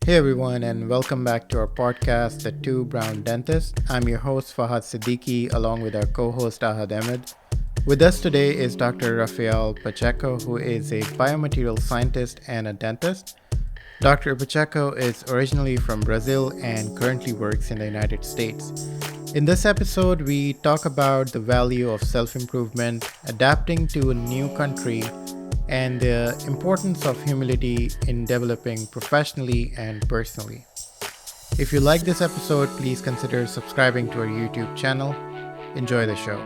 Hey everyone, and welcome back to our podcast, The Two Brown Dentists. I'm your host Fahad Siddiqui, along with our co-host Ahad Ahmed. With us today is Dr. Rafael Pacheco, who is a biomaterial scientist and a dentist. Dr. Pacheco is originally from Brazil and currently works in the United States. In this episode, we talk about the value of self-improvement, adapting to a new country, and the importance of humility in developing professionally and personally. If you like this episode, please consider subscribing to our YouTube channel. Enjoy the show.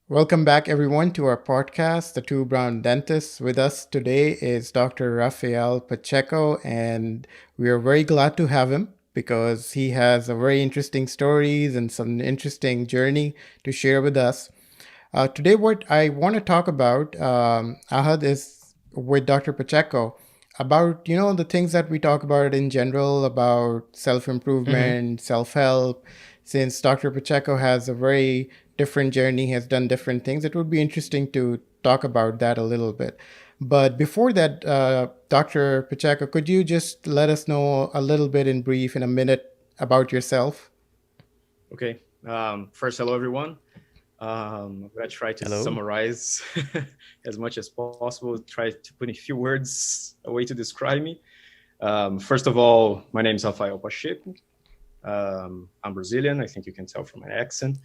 Welcome back, everyone, to our podcast, The Two Brown Dentists. With us today is Dr. Rafael Pacheco, and we are very glad to have him because he has a very interesting stories and some interesting journey to share with us. Today, what I want to talk about, Ahad, is with Dr. Pacheco about the things that we talk about in general about self Mm-hmm. improvement, self help. Since Dr. Pacheco has a very different journey, has done different things, it would be interesting to talk about that a little bit. But before that, Dr. Pacheco, could you just let us know a little bit in brief in a minute about yourself? Okay. First, hello everyone. I'm gonna try to Hello. summarize as much as possible. Try to put in a few words a way to describe me. First of all, my name is Rafael Pacheco. I'm Brazilian. I think you can tell from my accent.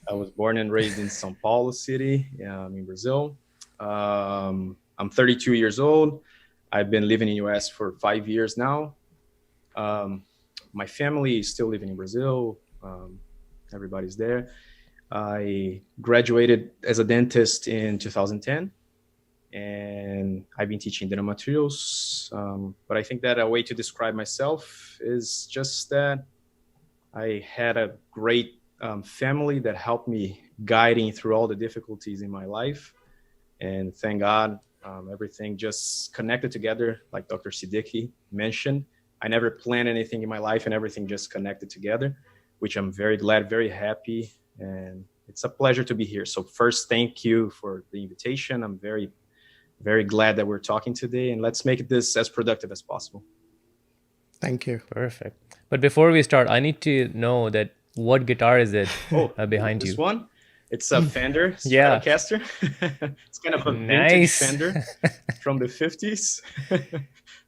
I was born and raised in São Paulo city, in Brazil. I'm 32 years old. I've been living in US for 5 years now. Um, my family is still living in Brazil. Everybody's there. I graduated as a dentist in 2010, and I've been teaching dental materials. But I think that a way to describe myself is just that I had a great family that helped me guiding through all the difficulties in my life. And thank God, everything just connected together, like Dr. Siddiqui mentioned. I never planned anything in my life, and everything just connected together, which I'm very glad, very happy, and it's a pleasure to be here. So first, thank you for the invitation. I'm very, very glad that we're talking today, and let's make this as productive as possible. Thank you. Perfect. But before we start, I need to know that what guitar is it Oh, behind this you? one, it's a Fender Yeah, Stratocaster. It's kind of a vintage nice. Fender from the 50s.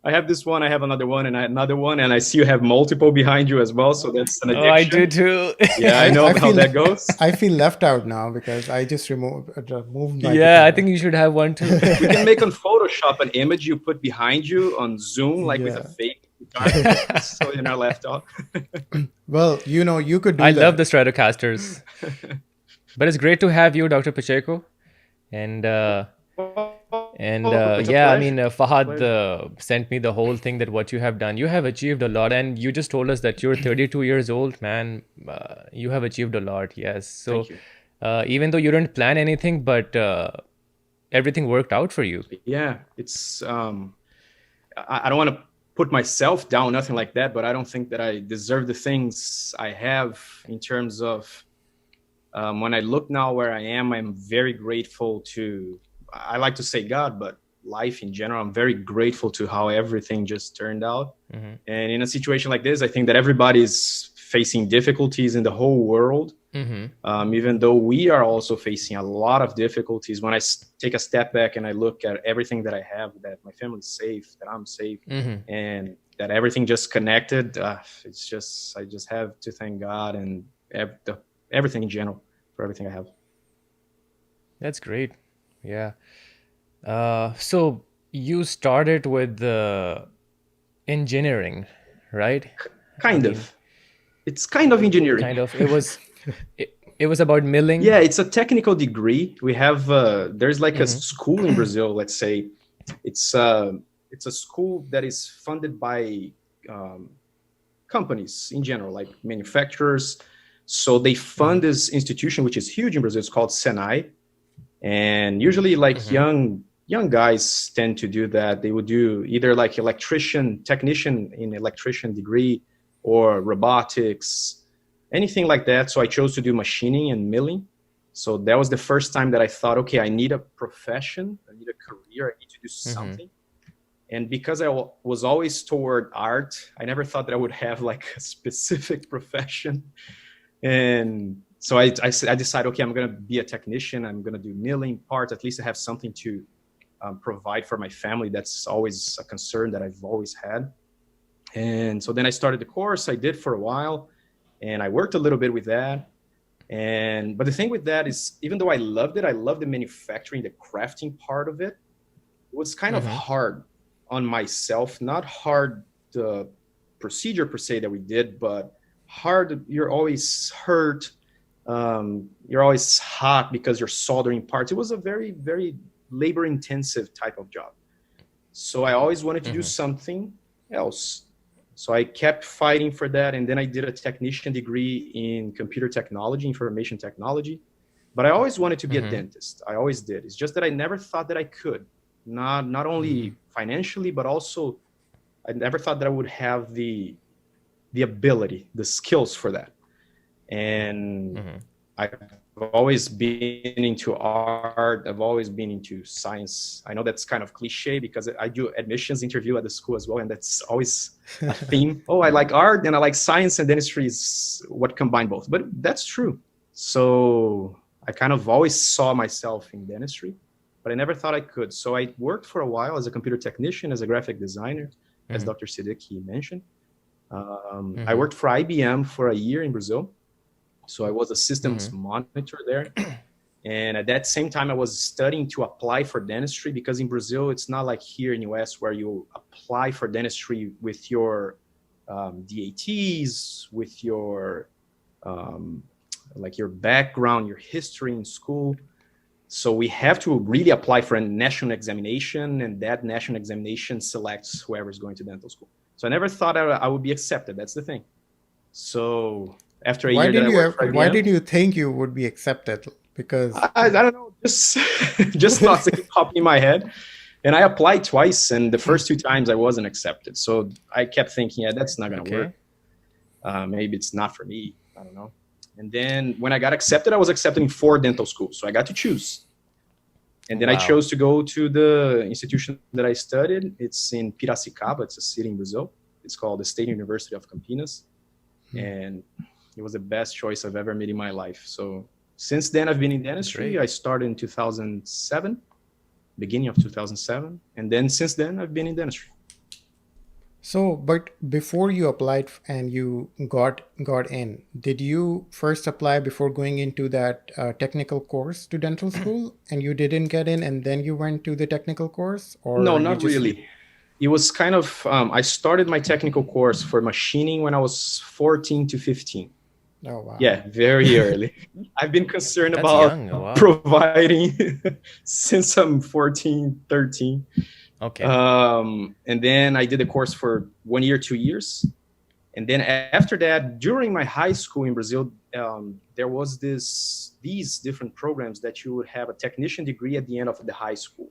I have this one, I have another one, and another one, and I see you have multiple behind you as well. So that's an Oh, I do addiction. too. Yeah, I I, know I how feel that goes. I feel left out now because I just moved my Yeah, I guitar. think you should have one too. We can make on Photoshop an image you put behind you on Zoom, like with a Yeah. fake guitar, so you're not left out. Well, you could I do love the that. Stratocasters. But it's great to have you, Dr. Pacheco. And It's a yeah, I pleasure. mean, It's a Fahad pleasure. sent me the whole thing that what you have done. You have achieved a lot, and you just told us that you're 32 years old, man. You have achieved a lot, yes. Thank So you. even though you didn't plan anything, but everything worked out for you. Yeah, it's. I don't want to put myself down, nothing like that, but I don't think that I deserve the things I have in terms of. When I look now where I am, I'm very grateful to. I like to say God, but life in general. I'm very grateful to how everything just turned out. Hmm. And in a situation like this, I think that everybody's facing difficulties in the whole world. Hmm. Even though we are also facing a lot of difficulties, when I take a step back and I look at everything that I have, that my family's safe, that I'm safe, Hmm. and that everything just connected, it's just, I just have to thank God and everything in general for everything I have. That's great. Yeah. So you started with the engineering, right? I Kind mean, of. It's kind of engineering. kind of. It was about Yeah, milling. it's a technical degree. We have there's like a Hmm. school in Brazil. Let's say it's uh, it's a school that is funded by um, companies in general, like manufacturers. So they fund Hmm. this institution, which is huge in Brazil. It's called Senai, and usually like Hmm. young guys tend to do that. They would do either like electrician, technician in electrician degree, or robotics, anything like that. So I chose to do machining and milling. So that was the first time that I thought, okay, I need a profession, I need a career, I need to do something. And because I was always toward art, I never thought that I would have like a specific profession. And so I decided, okay, I'm going to be a technician. I'm going to do milling parts. At least I have something to provide for my family. That's always a concern that I've always had. And so then I started the course. I did for a while, and I worked a little bit with that. But the thing with that is, even though I loved it, I loved the manufacturing, the crafting part of it. It was kind of hard on myself, not hard the procedure per se that we did, but hard. You're always hurt. You're always hot because you're soldering parts. It was a very, very labor intensive type of job. So I always wanted to do something else. So I kept fighting for that. And then I did a technician degree in computer technology, information technology. But I always wanted to be a dentist. I always did. It's just that I never thought that I could. Not only financially, but also I never thought that I would have the ability, the skills for that. And I've always been into art. I've always been into science. I know that's kind of cliche because I do admissions interview at the school as well. And that's always a theme. Oh, I like art and I like science, and dentistry is what combine both. But that's true. So I kind of always saw myself in dentistry, but I never thought I could. So I worked for a while as a computer technician, as a graphic designer, as Dr. Siddiqui mentioned. I worked for IBM for a year in Brazil. So I was a systems monitor there. And at that same time, I was studying to apply for dentistry, because in Brazil, it's not like here in the US where you apply for dentistry with your DATs, with your like your background, your history in school. So we have to really apply for a national examination, and that national examination selects whoever's going to dental school. So I never thought I would be accepted. That's the thing. So after a year that I worked for IBM, why did you think you would be accepted? Because I don't know, just thoughts that keep popping in my head. And I applied twice, and the first 2 times I wasn't accepted. So I kept thinking, yeah, that's not going to work. Maybe it's not for me. I don't know. And then when I got accepted, I was accepted in 4 dental schools. So I got to choose. And then I chose to go to the institution that I studied. It's in Piracicaba. It's a city in Brazil. It's called the State University of Campinas. And it was the best choice I've ever made in my life. So since then, I've been in dentistry. I started in 2007, beginning of 2007. And then since then, I've been in dentistry. So, but before you applied and you got in, did you first apply before going into that technical course to dental school, and you didn't get in, and then you went to the technical course? Or no, not really. It was kind of, I started my technical course for machining when I was 14 to 15. Oh, wow. Yeah, very early. I've been concerned That's about young. Wow. providing since I'm 14, 13. Okay. And then I did the course for 1 year, 2 years. And then after that, during my high school in Brazil, there was these different programs that you would have a technician degree at the end of the high school.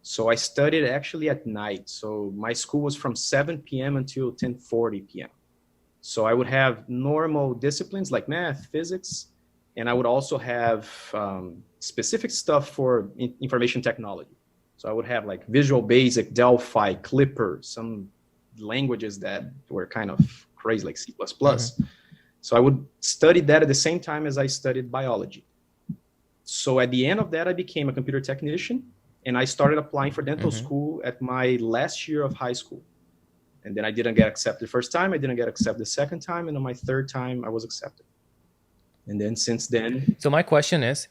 So I studied actually at night. So my school was from 7 p.m. until 10:40 p.m. So I would have normal disciplines like math, physics, and I would also have specific stuff for information technology. So I would have like Visual Basic, Delphi, Clipper, some languages that were kind of crazy, like C++. So I would study that at the same time as I studied biology. So at the end of that, I became a computer technician, and I started applying for dental school at my last year of high school. And then I didn't get accepted the first time. I didn't get accepted the second time. And on my third time, I was accepted. And then since then. So my question is,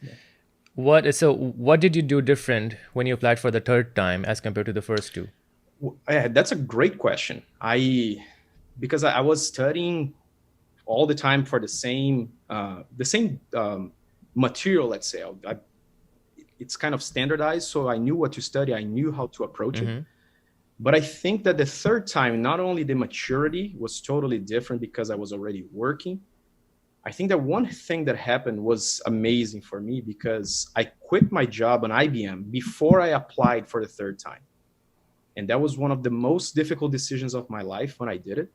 what did you do different when you applied for the third time as compared to the first 2? That's a great question. Because I was studying all the time for the same material, let's say. It's kind of standardized, so I knew what to study. I knew how to approach it. But I think that the third time, not only the maturity was totally different because I was already working. I think that one thing that happened was amazing for me, because I quit my job on IBM before I applied for the third time. And that was one of the most difficult decisions of my life when I did it,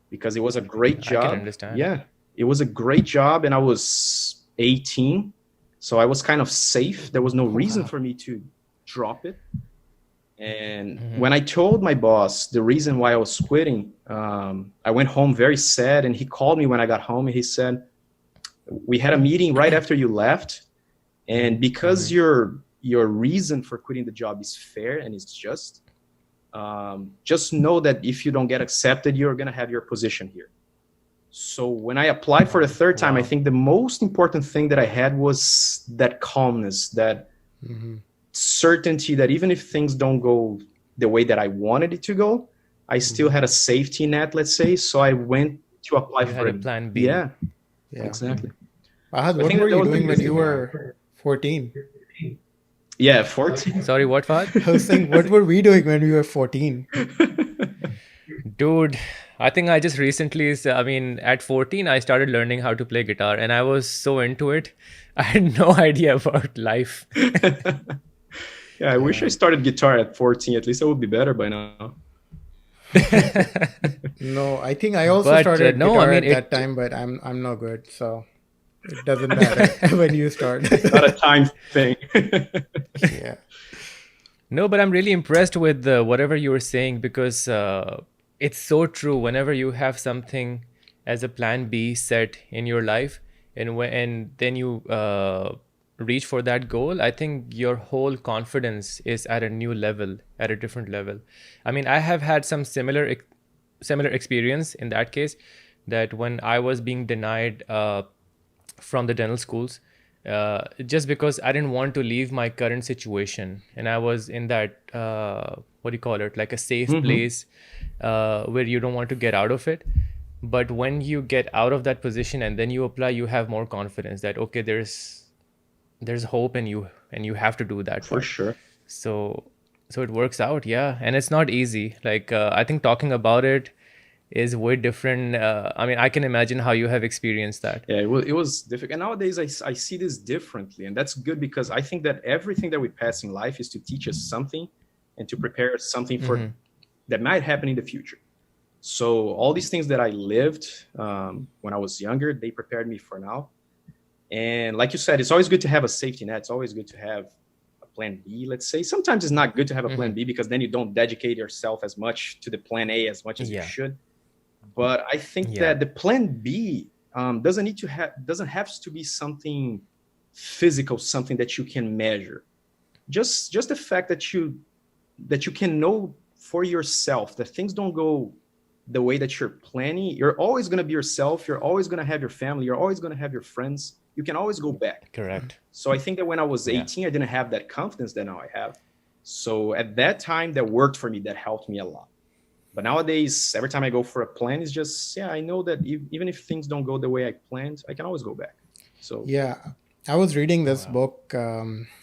because it was a great job. I can understand. Yeah, it was a great job, and I was 18. So I was kind of safe. There was no reason Wow. for me to drop it. And when I told my boss the reason why I was quitting, I went home very sad. And he called me when I got home and he said, we had a meeting right after you left. And because your reason for quitting the job is fair and it's just know that if you don't get accepted, you're going to have your position here. So when I applied for the third time, I think the most important thing that I had was that calmness, that certainty that even if things don't go the way that I wanted it to go, I still had a safety net, let's say. So I went to apply You for had a it. plan B. Yeah, Yeah. exactly. Ahad, I what think were that you was the doing when biggest you thing. were 14? Yeah, 14. Sorry, what, Fahad? I was saying, what were we doing when we were 14? Dude, I think I just recently, I mean, at 14, I started learning how to play guitar and I was so into it. I had no idea about life. Yeah, I wish I started guitar at 14. At least I would be better by now. No, I think I also But started no, I guitar mean, at that time, but I'm no good, so it doesn't matter when you start. Not a time thing. Yeah. no, but I'm really impressed with whatever you were saying because it's so true. Whenever you have something as a plan B set in your life, and then you reach for that goal, I think your whole confidence is at a new level, at a different level. I mean, I have had some similar experience in that case, that when I was being denied from the dental schools, just because I didn't want to leave my current situation, and I was in that what do you call it, like a safe place where you don't want to get out of it. But when you get out of that position and then you apply, you have more confidence that okay, there's hope, and you have to do that For part. sure. So it works out, yeah. And it's not easy. Like I think talking about it is way different. I mean, I can imagine how you have experienced that. Yeah, it was difficult. And nowadays, I see this differently. And that's good because I think that everything that we pass in life is to teach us something and to prepare us something for that might happen in the future. So all these things that I lived when I was younger, they prepared me for now. And like you said, it's always good to have a safety net. It's always good to have a plan B, let's say. Sometimes it's not good to have a plan B because then you don't dedicate yourself as much to the plan A as much as you should. But I think that the plan B doesn't have to be something physical, something that you can measure. Just the fact that you can know for yourself that things don't go the way that you're planning. You're always going to be yourself. You're always going to have your family. You're always going to have your friends. You can always go back. Correct. So I think that when I was 18, I didn't have that confidence that now I have. So at that time, that worked for me. That helped me a lot. But nowadays, every time I go for a plan, it's just, I know that even if things don't go the way I planned, I can always go back. So yeah, I was reading this book.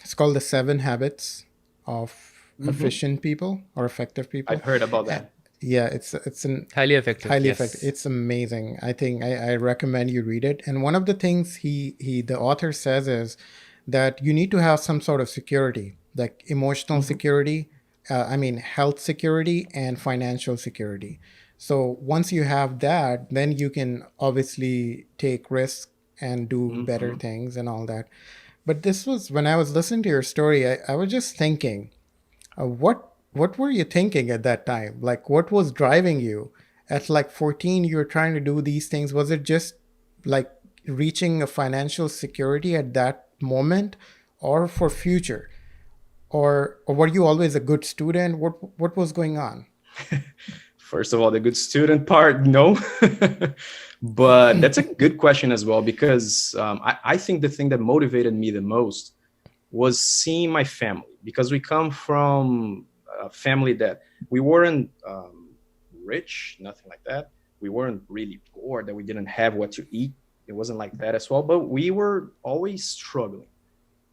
It's called The 7 Habits of Efficient People or Effective People. I've heard about that. Yeah, it's an highly effective. Highly effective. It's amazing. I think I recommend you read it. And one of the things the author says is that you need to have some sort of security, like emotional security, health security and financial security. So once you have that, then you can obviously take risks and do better things and all that. But this was when I was listening to your story, I was just thinking, what were you thinking at that time? Like, what was driving you? At like 14, you were trying to do these things. Was it just like reaching a financial security at that moment or for future? Or were you always a good student? What was going on? First of all, the good student part, no. But that's a good question as well, because I think the thing that motivated me the most was seeing my family, because we come from a family that we weren't rich, nothing like that. We weren't really poor, that we didn't have what to eat. It wasn't like that as well, but we were always struggling.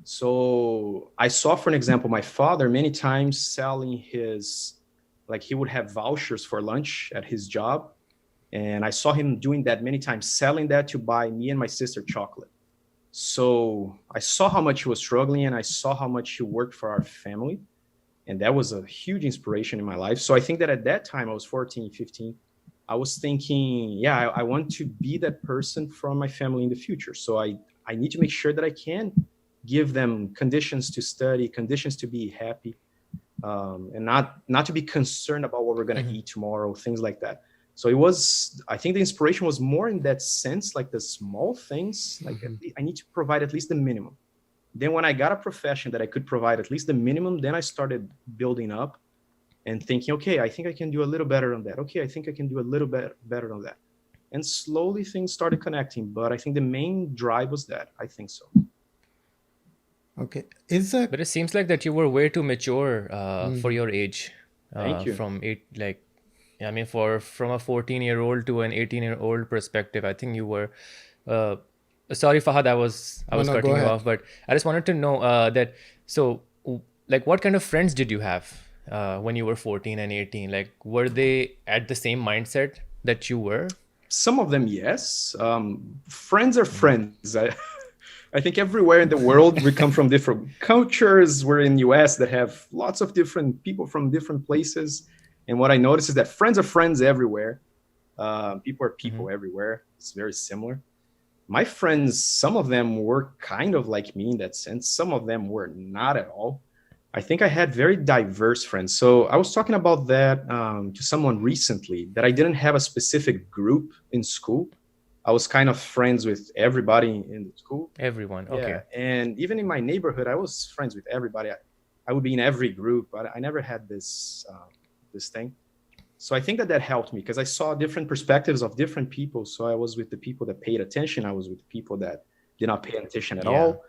So I saw, for an example, my father many times selling he would have vouchers for lunch at his job. And I saw him doing that many times, selling that to buy me and my sister chocolate. So I saw how much he was struggling, and I saw how much he worked for our family. And that was a huge inspiration in my life. So I think that at that time, I was 14, 15, I was thinking, I want to be that person from my family in the future. So I need to make sure that I can give them conditions to study, conditions to be happy, and not to be concerned about what we're going to eat tomorrow, things like that. So it was, I think the inspiration was more in that sense, like the small things, like I need to provide at least the minimum. Then when I got a profession that I could provide at least the minimum, then I started building up and thinking, okay, I think I can do a little better on that. Okay, I think I can do a little bit better on that. And slowly things started connecting. But I think the main drive was that. I think so. Okay. But it seems like that you were way too mature for your age. Thank you. From from a 14-year-old to an 18-year-old perspective, I think you were. Sorry, Fahad, I was No, cutting go you ahead. off, but I just wanted to know that. So, like, what kind of friends did you have when you were 14 and 18? Like, were they at the same mindset that you were? Some of them, yes. Friends are friends. I think everywhere in the world we come from different cultures. We're in the US that have lots of different people from different places. And what I noticed is that friends are friends everywhere. People are people everywhere. It's very similar. My friends, some of them were kind of like me in that sense. Some of them were not at all. I think I had very diverse friends. So I was talking about that to someone recently, that I didn't have a specific group in school. I was kind of friends with everybody in the school. Everyone, okay. Yeah. And even in my neighborhood, I was friends with everybody. I would be in every group, but I never had this thing. So I think that helped me because I saw different perspectives of different people. So I was with the people that paid attention. I was with the people that did not pay attention at all.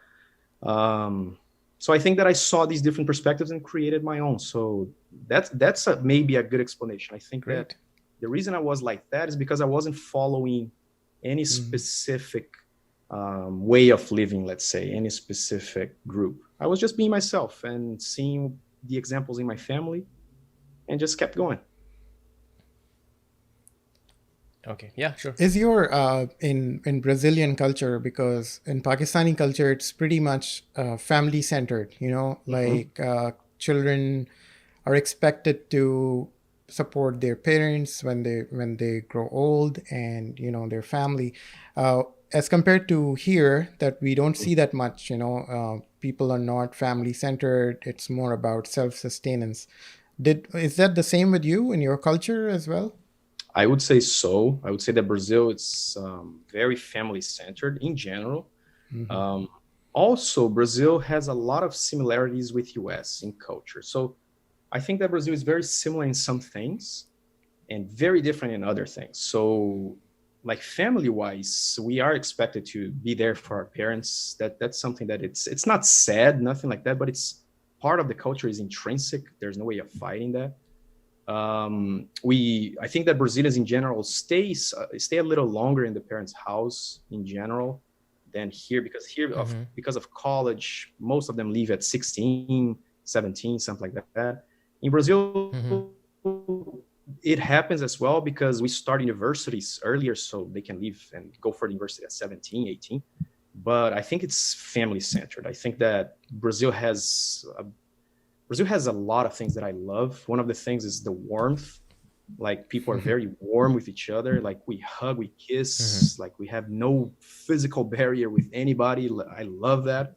So I think that I saw these different perspectives and created my own. So that's maybe a good explanation. I think that the reason I was like that is because I wasn't following any specific way of living, let's say, any specific group. I was just being myself and seeing the examples in my family and just kept going. Okay, yeah, sure. Is your in Brazilian culture, because in Pakistani culture it's pretty much family centered, like children are expected to support their parents when they grow old and their family, as compared to here that we don't see that much. People are not family centered. It's more about self-sustenance. Is that the same with you in your culture as well? I would say so. I would say that Brazil, it's very family-centered in general. Also, Brazil has a lot of similarities with US in culture. So I think that Brazil is very similar in some things and very different in other things. So like family-wise, we are expected to be there for our parents. That's something that it's not sad, nothing like that, but it's part of the culture, is intrinsic. There's no way of fighting that. I think that Brazilians in general stay a little longer in the parents' house in general than here, because here because of college, most of them leave at 16, 17, something like that. In Brazil, it happens as well because we start universities earlier, so they can leave and go for the university at 17, 18. But I think it's family centered. I think that Brazil has a lot of things that I love. One of the things is the warmth. Like people are very warm with each other. Like we hug, we kiss, like we have no physical barrier with anybody. I love that.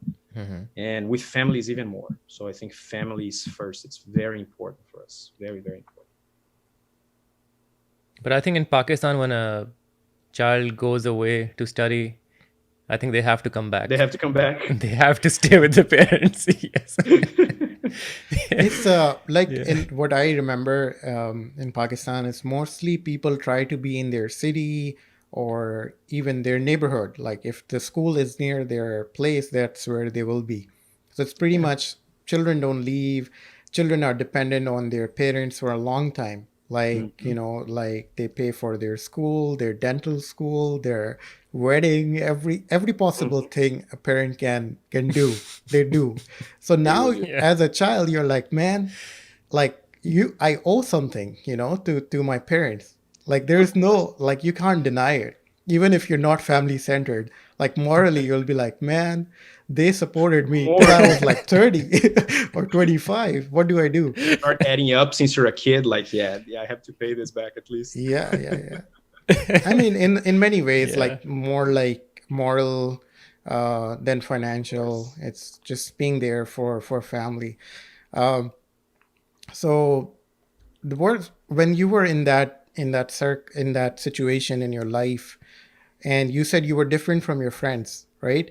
And with families even more. So I think families first. It's very important for us. Very, very important. But I think in Pakistan, when a child goes away to study, I think they have to come back. They have to come back. They have to stay with the parents. Yes. It's in what I remember in Pakistan, it's mostly people try to be in their city or even their neighborhood. Like if the school is near their place, that's where they will be. So it's pretty much children don't leave. Children are dependent on their parents for a long time. Like, like they pay for their school, their dental school, their wedding, every possible thing a parent can do, they do. So now as a child, you're like, man, like I owe something, to my parents. Like there's no, like you can't deny it. Even if you're not family centered, like morally, you'll be like, man, they supported me till I was like 30 or 25. What do I do? Start adding up since you're a kid. Like, yeah, I have to pay this back at least. Yeah. I mean, in many ways, like more like moral than Of financial. course. It's just being there for family. Um, so the words when you were in that situation in your life, and you said you were different from your friends, right?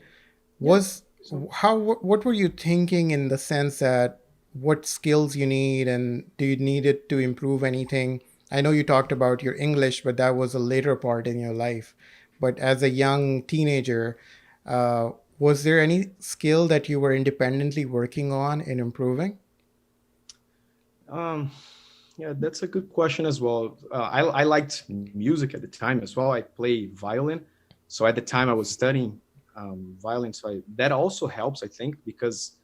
Yeah. Was So how what were you thinking in the sense that what skills you need and do you need it to improve anything? I know you talked about your English, but that was a later part in your life. But as a young teenager, uh, was there any skill that you were independently working on and improving? um, yeah, that's a good question as well. I liked music at the time as well. I play violin, so at the time I was studying violin. That also helps, I think, because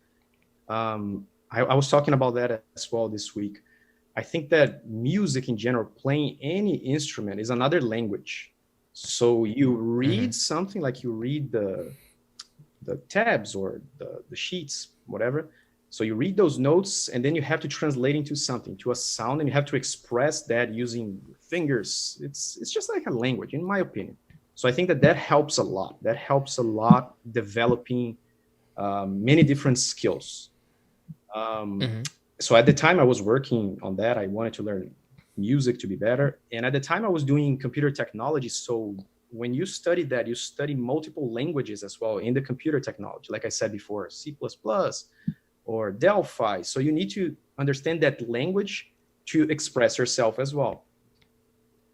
I was talking about that as well this week. I think that music in general, playing any instrument, is another language. So you Mm-hmm. read something like you read the tabs or the sheets, whatever. So you read those notes and then you have to translate into something, to a sound, and you have to express that using your fingers. It's just like a language, in my opinion. So I think that that helps a lot. That helps a lot developing many different skills. Um, Mm-hmm. so at the time I was working on that, I wanted to learn music to be better. And at the time I was doing computer technology. So when you study that, you study multiple languages as well in the computer technology. Like I said before, C++ or Delphi. So you need to understand that language to express yourself as well.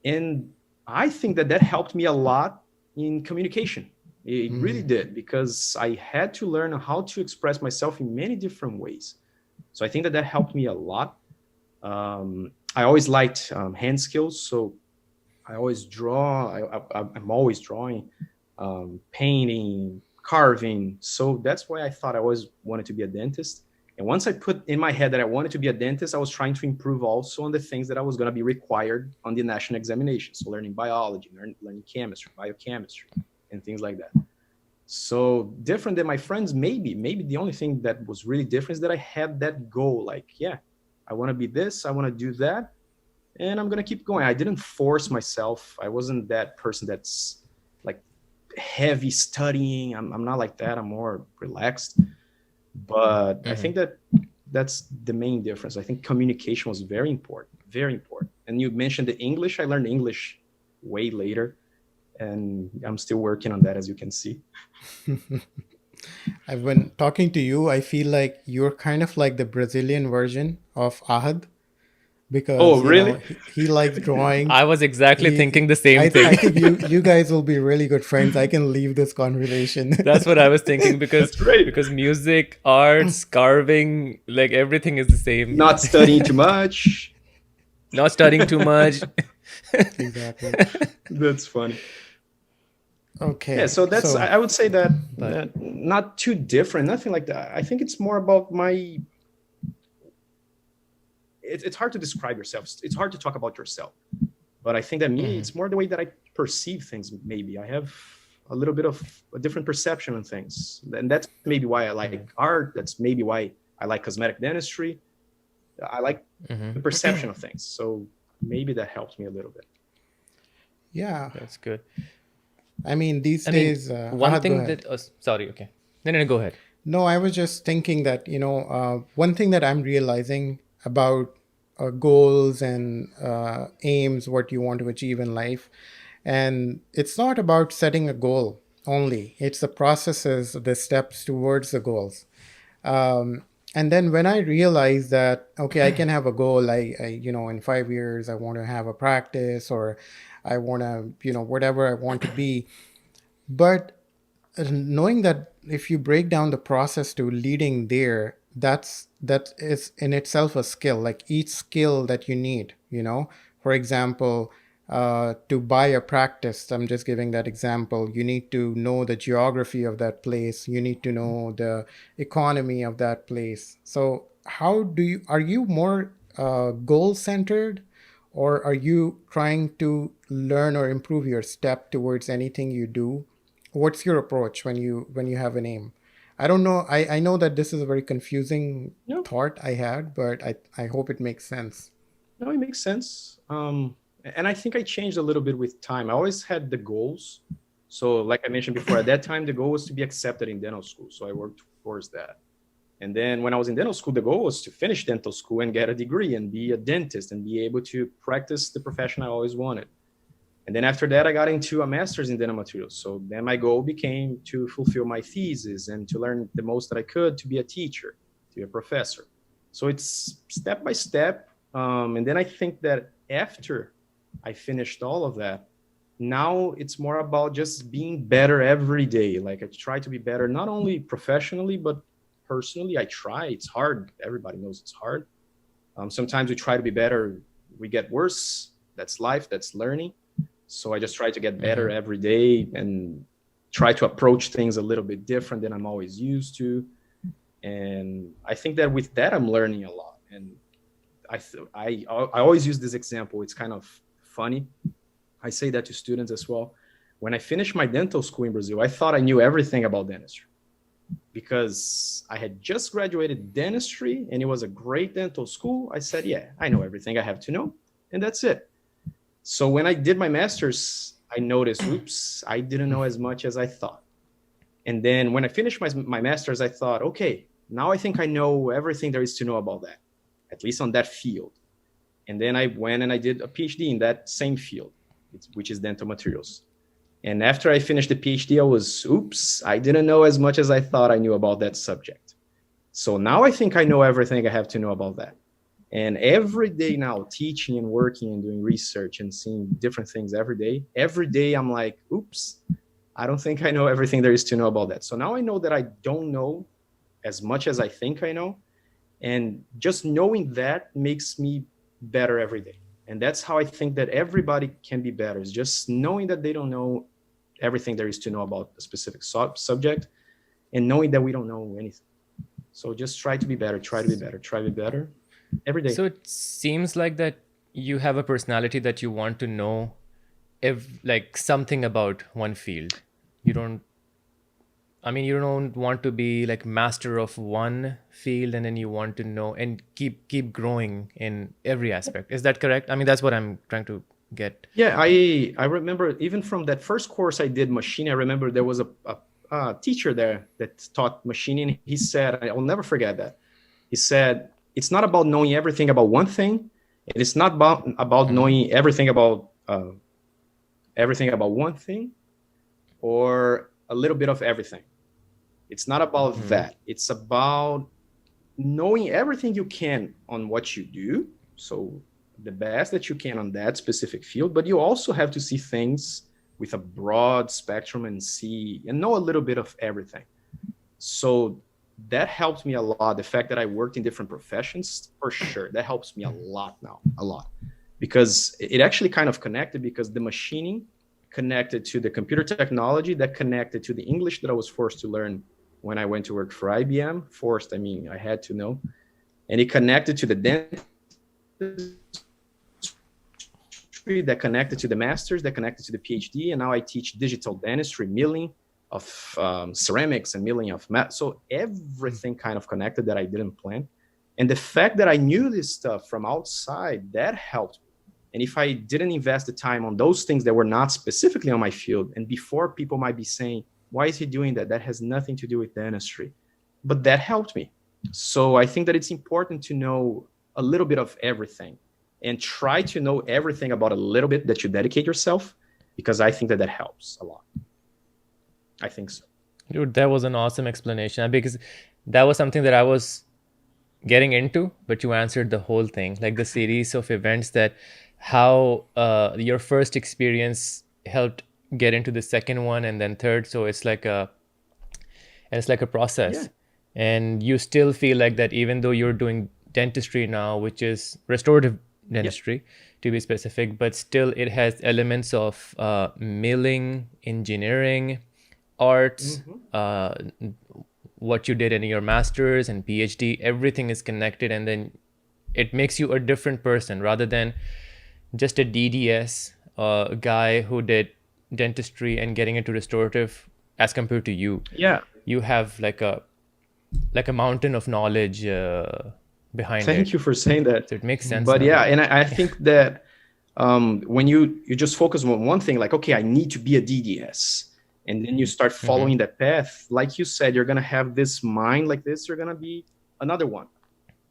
And I think that that helped me a lot in communication. It really Mm-hmm. did, because I had to learn how to express myself in many different ways. So I think that that helped me a lot. I always liked hand skills, so I always draw. I'm always drawing, painting, carving. So that's why I thought I always wanted to be a dentist. And once I put in my head that I wanted to be a dentist, I was trying to improve also on the things that I was going to be required on the national examination. So learning biology, learning chemistry, biochemistry, and things like that. So different than my friends, maybe the only thing that was really different is that I had that goal. Like, yeah, I want to be this, I want to do that, and I'm gonna keep going. I didn't force myself. I wasn't that person that's like heavy studying. I'm not like that. I'm more relaxed. But I Mm-hmm. think that that's the main difference. I think communication was very important, very important. And you mentioned the English. I learned English way later, and I'm still working on that, as you can see. I've been talking to you. I feel like you're kind of like the Brazilian version of Ahad Oh, because really? he likes drawing. I was exactly He thinking the same I thing. think you guys will be really good friends. I can leave this conversation. That's what I was thinking because That's great. music, arts, carving, like everything is the same. Not studying too much. Not studying too much. Exactly. That's funny. Yeah, Okay. so that's So I would say that But not too different, nothing like that. I think it's more about my. It's hard to describe yourself. It's hard to talk about yourself. But I think that me, mhm, it's more the way that I perceive things. Maybe I have a little bit of a different perception on things, and that's maybe why I like mhm, art. That's maybe why I like cosmetic dentistry. I like mhm. the perception of things. So maybe that helps me a little bit. yeah, That's good. I mean these I mean, days. one Ahad, go thing ahead. that sorry, okay. No, go ahead. No, I was just thinking that, one thing that I'm realizing about goals and aims, what you want to achieve in life. And it's not about setting a goal only, it's the processes, the steps towards the goals. And then when I realized that, okay, I can have a goal, in 5 years, I want to have a practice or I want to, whatever I want to be. But knowing that if you break down the process to leading there, that is in itself a skill, like each skill that you need, for example, to buy a practice, I'm just giving that example, you need to know the geography of that place, you need to know the economy of that place. So how do you are you more goal centered, or are you trying to learn or improve your step towards anything you do? What's your approach when you have an aim? I don't know. I know that this is a very confusing No, thought I had, but I hope it makes sense. no, it makes sense. And I think I changed a little bit with time. I always had the goals, So like I mentioned before, at that time, the goal was to be accepted in dental school. So I worked towards that. And then when I was in dental school, the goal was to finish dental school and get a degree and be a dentist and be able to practice the profession I always wanted. And then after that, I got into a master's in dental materials. So then my goal became to fulfill my thesis and to learn the most that I could to be a teacher, to be a professor. So it's step by step. And then I think that after I finished all of that, now it's more about just being better every day. Like I try to be better, not only professionally, but personally. I try. It's hard. Everybody knows it's hard. Sometimes we try to be better. We get worse. That's life. That's learning. So I just try to get better every day and try to approach things a little bit different than I'm always used to. And I think that with that, I'm learning a lot. And I always use this example. It's kind of funny. I say that to students as well. When I finished my dental school in Brazil, I thought I knew everything about dentistry because I had just graduated dentistry and it was a great dental school. I said, yeah, I know everything I have to know. And that's it. So when I did my master's, I noticed, oops, I didn't know as much as I thought. And then when I finished my master's, I thought, okay, now I think I know everything there is to know about that, at least on that field. And then I went and I did a PhD in that same field, which is dental materials. And after I finished the PhD, I was, oops, I didn't know as much as I thought I knew about that subject. So now I think I know everything I have to know about that. And every day now, teaching and working and doing research and seeing different things every day I'm like, oops, I don't think I know everything there is to know about that. So now I know that I don't know as much as I think I know. And just knowing that makes me better every day. And that's how I think that everybody can be better, is just knowing that they don't know everything there is to know about a specific subject and knowing that we don't know anything. So just try to be better, try to be better every day. So it seems like that you have a personality that you want to know like something about one field. You don't want to be like master of one field and then you want to know and keep growing in every aspect. Is that correct? I mean, that's what I'm trying to get. Yeah, I remember even from that first course I did machining, I remember there was a teacher there that taught machining. He said, I'll never forget that. He said, it's not about knowing everything about one thing. It's not about knowing everything about one thing or a little bit of everything. It's not about that. It's about knowing everything you can on what you do. So the best that you can on that specific field, but you also have to see things with a broad spectrum and know a little bit of everything. So that helped me a lot. The fact that I worked in different professions, for sure, that helps me a lot now, a lot. Because it actually kind of connected, because the machining connected to the computer technology, that connected to the English that I was forced to learn when I went to work for IBM. Forced, I mean, I had to know. And it connected to the dentistry, that connected to the master's, that connected to the PhD. And now I teach digital dentistry, milling of ceramics and milling of metal. So everything kind of connected that I didn't plan. And the fact that I knew this stuff from outside, that helped me. And if I didn't invest the time on those things that were not specifically on my field, and before people might be saying, why is he doing that? That has nothing to do with dentistry. But that helped me. So I think that it's important to know a little bit of everything and try to know everything about a little bit that you dedicate yourself, because I think that helps a lot. I think so. Dude, that was an awesome explanation, because that was something that I was getting into, but you answered the whole thing, like the series of events, that how your first experience helped get into the second one and then third. So it's like a process. Yeah. And you still feel like that, even though you're doing dentistry now, which is restorative dentistry, to be specific, but still it has elements of milling, engineering, arts, what you did in your master's and PhD, everything is connected, and then it makes you a different person rather than just a DDS guy who did dentistry and getting into restorative as compared to you. Yeah. You have like a mountain of knowledge behind it. Thank you for saying that. So it makes sense. But yeah, and I think that when you just focus on one thing, like, okay, I need to be a DDS. and then you start following that path, like you said, you're going to have this mind like this, you're going to be another one.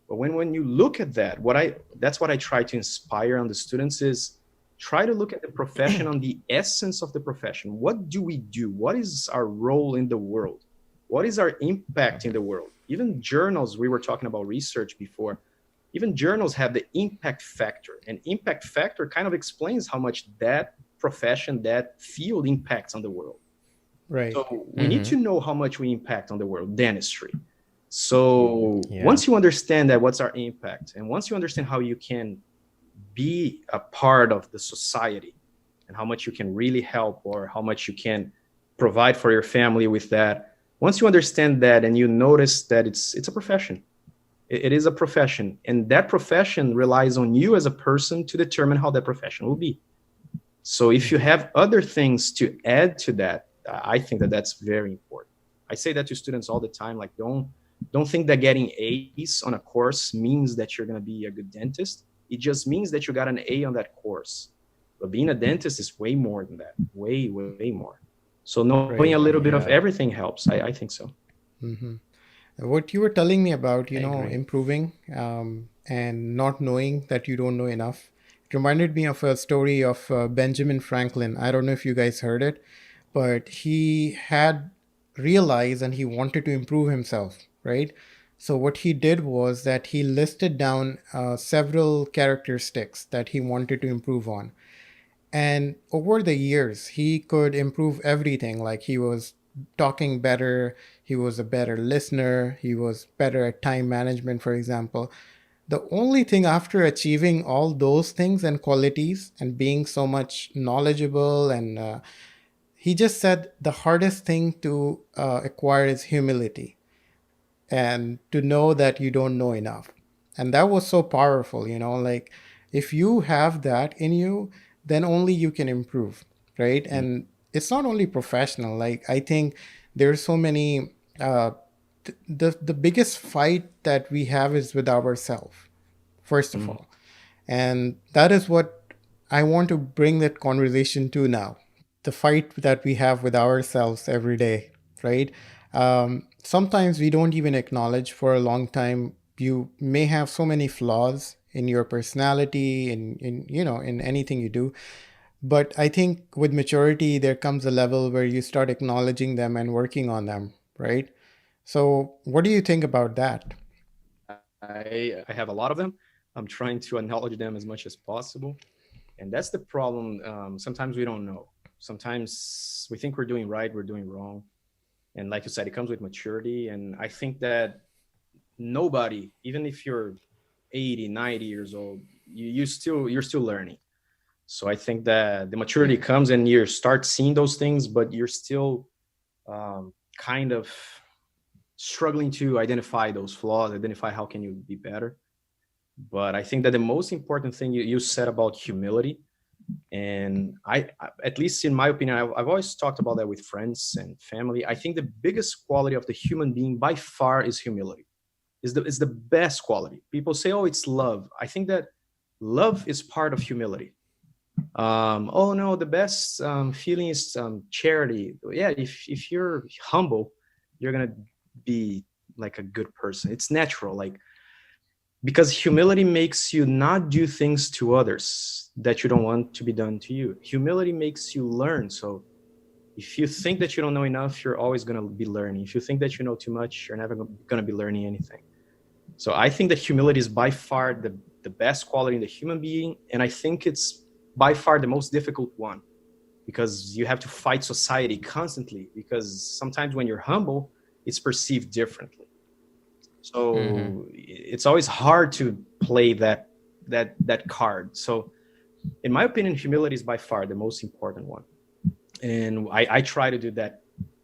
But when you look at that, that's what I try to inspire on the students is try to look at the profession on the essence of the profession. What do we do? What is our role in the world? What is our impact in the world? Even journals, we were talking about research before, even journals have the impact factor, and impact factor kind of explains how much that profession, that field impacts on the world. Right. So we need to know how much we impact on the world, dentistry. So once you understand that, what's our impact, and once you understand how you can be a part of the society and how much you can really help or how much you can provide for your family with that, once you understand that and you notice that it's a profession, it is a profession, and that profession relies on you as a person to determine how that profession will be. So if you have other things to add to that, I think that that's very important. I say that to students all the time, like don't think that getting A's on a course means that you're going to be a good dentist. It just means that you got an A on that course. But being a dentist is way more than that, way, way more. So knowing a little bit of everything helps. I think so. What you were telling me about, I agree. improving and not knowing that you don't know enough, it reminded me of a story of Benjamin Franklin. I don't know if you guys heard it, but he had realized and he wanted to improve himself, right? So what he did was that he listed down several characteristics that he wanted to improve on. And over the years, he could improve everything. Like he was talking better, he was a better listener, he was better at time management, for example. The only thing after achieving all those things and qualities and being so much knowledgeable, and he just said the hardest thing to acquire is humility and to know that you don't know enough. And that was so powerful, like if you have that in you, then only you can improve, right? And it's not only professional. Like I think there's so many the biggest fight that we have is with ourselves, first of all. And that is what I want to bring that conversation to now. The fight that we have with ourselves every day, right? Sometimes we don't even acknowledge for a long time. You may have so many flaws in your personality, in anything you do. But I think with maturity, there comes a level where you start acknowledging them and working on them, right? So, what do you think about that? I have a lot of them. I'm trying to acknowledge them as much as possible. And that's the problem. Sometimes we don't know. Sometimes we think we're doing right, we're doing wrong. And like you said, it comes with maturity. And I think that nobody, even if you're 80, 90 years old, you're still learning. So I think that the maturity comes and you start seeing those things, but you're still kind of struggling to identify those flaws, identify how can you be better. But I think that the most important thing you said about humility, and at least in my opinion, I've always talked about that with friends and family. I think the biggest quality of the human being by far is humility. Is the best quality. People say, oh, it's love. I think that love is part of humility. Oh no, the best feeling is charity. Yeah, if you're humble, you're gonna be like a good person. It's natural, like, because humility makes you not do things to others that you don't want to be done to you. Humility makes you learn. So if you think that you don't know enough, you're always going to be learning. If you think that you know too much, you're never going to be learning anything. So I think that humility is by far the best quality in the human being. And I think it's by far the most difficult one, because you have to fight society constantly, because sometimes when you're humble, it's perceived differently. So it's always hard to play that card. So in my opinion, humility is by far the most important one. And I try to do that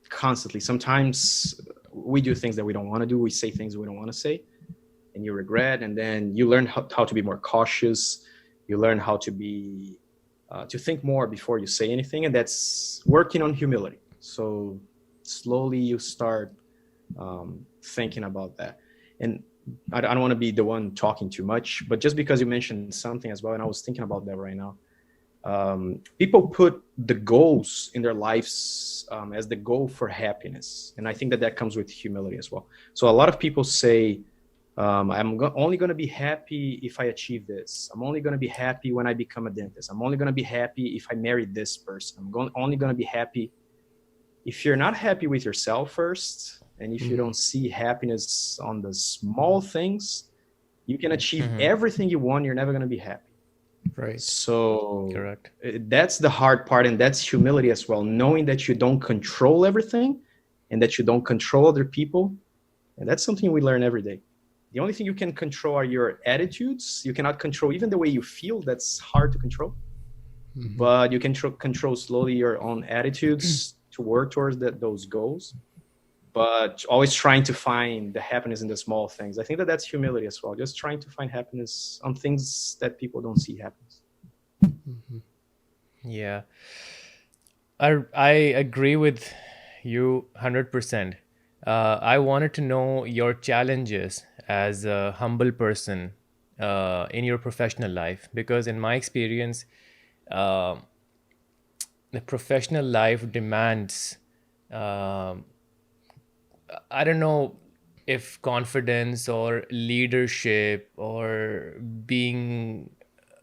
constantly. Sometimes we do things that we don't want to do. We say things we don't want to say, and you regret. And then you learn how to be more cautious. You learn how to be to think more before you say anything, and that's working on humility. So slowly you start thinking about that. And I don't want to be the one talking too much, but just because you mentioned something as well, and I was thinking about that right now. People put the goals in their lives as the goal for happiness, and I think that that comes with humility as well. So a lot of people say, only going to be happy if I achieve this. I'm only going to be happy when I become a dentist. I'm only going to be happy if I marry this person. Only going to be happy. If you're not happy with yourself first, and if you don't see happiness on the small things, you can achieve everything you want. You're never going to be happy. Right. So Correct. that's the hard part, and that's humility as well, knowing that you don't control everything and that you don't control other people. And that's something we learn every day. The only thing you can control are your attitudes. You cannot control even the way you feel. That's hard to control. But you can control slowly your own attitudes to work towards those goals. But always trying to find the happiness in the small things. I think that that's humility as well. Just trying to find happiness on things that people don't see happiness. Yeah. I agree with you 100%. I wanted to know your challenges as a humble person in your professional life, because in my experience, uh, the professional life demands, um I don't know if confidence or leadership or being